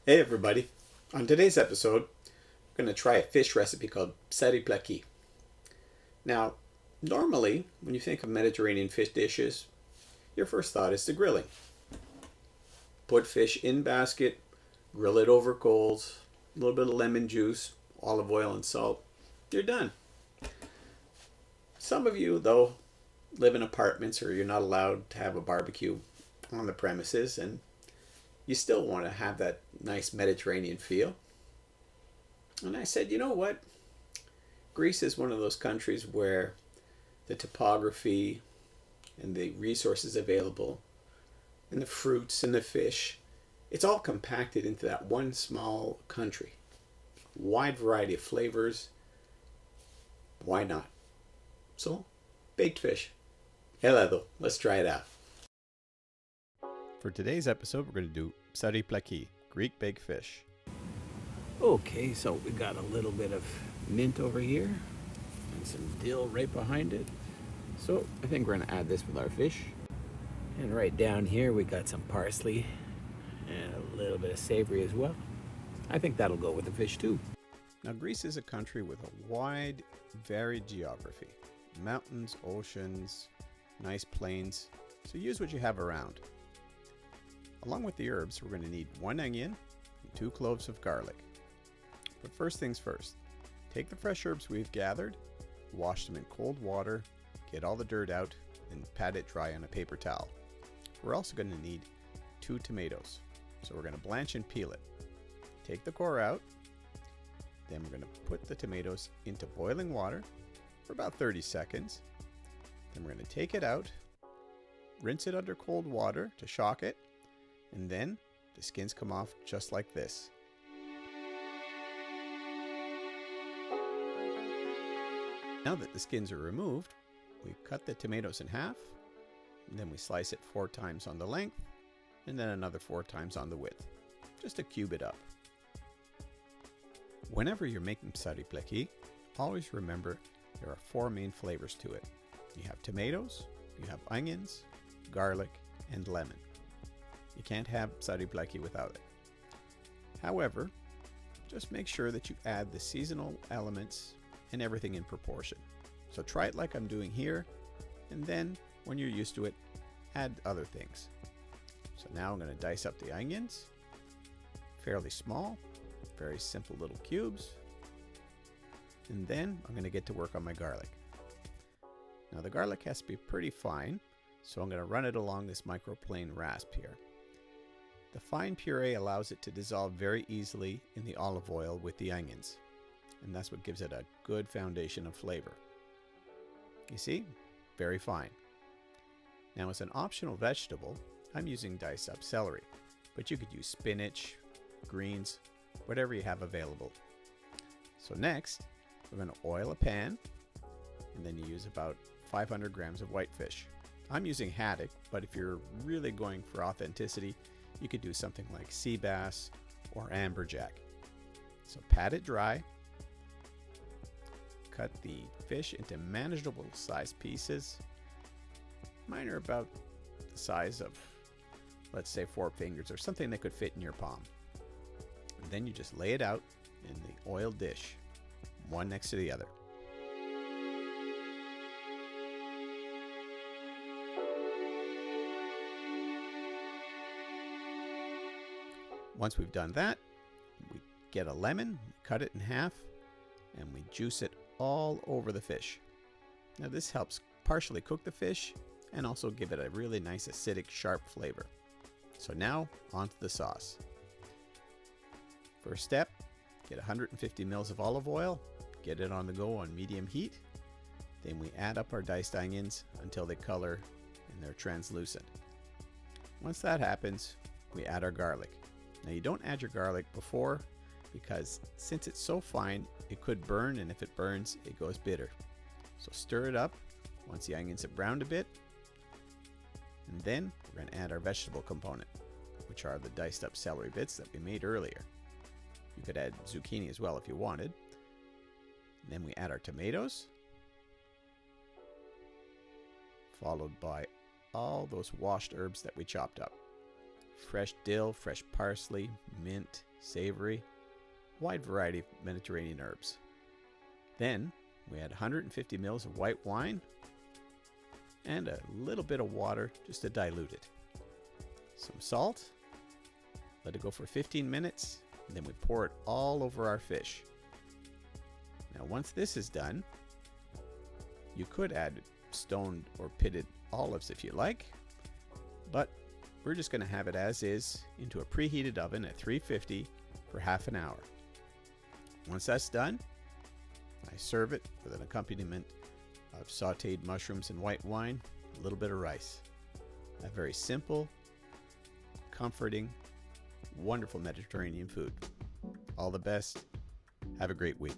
Hey everybody. On today's episode, we're going to try a fish recipe called Psari plaki. Now, normally, when you think of Mediterranean fish dishes, your first thought is the grilling. Put fish in basket, grill it over coals, a little bit of lemon juice, olive oil, and salt. You're done. Some of you, though, live in apartments or you're not allowed to have a barbecue on the premises, and you still want to have that nice Mediterranean feel. And I said, you know what? Greece is one of those countries where the topography and the resources available and the fruits and the fish, it's all compacted into that one small country. Wide variety of flavors. Why not? So, baked fish. Helado. Let's try it out. For today's episode, we're going to do Psari plaki, Greek baked fish. Okay, so we got a little bit of mint over here and some dill right behind it. So I think we're going to add this with our fish. And right down here we got some parsley and a little bit of savory as well. I think that'll go with the fish too. Now Greece is a country with a wide, varied geography. Mountains, oceans, nice plains. So use what you have around. Along with the herbs, we're going to need 1 onion and 2 cloves of garlic. But first things first, take the fresh herbs we've gathered, wash them in cold water, get all the dirt out, and pat it dry on a paper towel. We're also going to need 2 tomatoes, so we're going to blanch and peel it. Take the core out, then we're going to put the tomatoes into boiling water for about 30 seconds. Then we're going to take it out, rinse it under cold water to shock it, and then the skins come off just like this. Now that the skins are removed, we cut the tomatoes in half, and then we slice it 4 times on the length, and then another 4 times on the width, just to cube it up. Whenever you're making psari plaki, always remember there are 4 main flavors to it. You have tomatoes, you have onions, garlic, and lemon. You can't have psari plaki without it. However, just make sure that you add the seasonal elements and everything in proportion. So try it like I'm doing here, and then when you're used to it, add other things. So now I'm going to dice up the onions, fairly small, very simple little cubes, and then I'm going to get to work on my garlic. Now the garlic has to be pretty fine, so I'm going to run it along this microplane rasp here. The fine puree allows it to dissolve very easily in the olive oil with the onions, and that's what gives it a good foundation of flavor. You see? Very fine. Now as an optional vegetable, I'm using diced up celery, but you could use spinach, greens, whatever you have available. So next, we're going to oil a pan, and then you use about 500 grams of whitefish. I'm using haddock, but if you're really going for authenticity, you could do something like sea bass or amberjack. So pat it dry, cut the fish into manageable sized pieces. Mine are about the size of, let's say, 4 fingers or something that could fit in your palm. And then you just lay it out in the oiled dish, one next to the other. Once we've done that, we get a lemon, cut it in half, and we juice it all over the fish. Now this helps partially cook the fish and also give it a really nice acidic, sharp flavor. So now onto the sauce. First step, get 150 mils of olive oil, get it on the go on medium heat. Then we add up our diced onions until they color and they're translucent. Once that happens, we add our garlic. Now you don't add your garlic before, because since it's so fine, it could burn, and if it burns, it goes bitter. So stir it up once the onions have browned a bit, and then we're going to add our vegetable component, which are the diced up celery bits that we made earlier. You could add zucchini as well if you wanted. And then we add our tomatoes, followed by all those washed herbs that we chopped up. Fresh dill, fresh parsley, mint, savory, wide variety of Mediterranean herbs. Then we add 150 ml of white wine and a little bit of water just to dilute it. Some salt, let it go for 15 minutes, and then we pour it all over our fish. Now once this is done, you could add stoned or pitted olives if you like, but we're just going to have it as is into a preheated oven at 350 for half an hour. Once that's done, I serve it with an accompaniment of sauteed mushrooms and white wine, a little bit of rice. A very simple, comforting, wonderful Mediterranean food. All the best. Have a great week.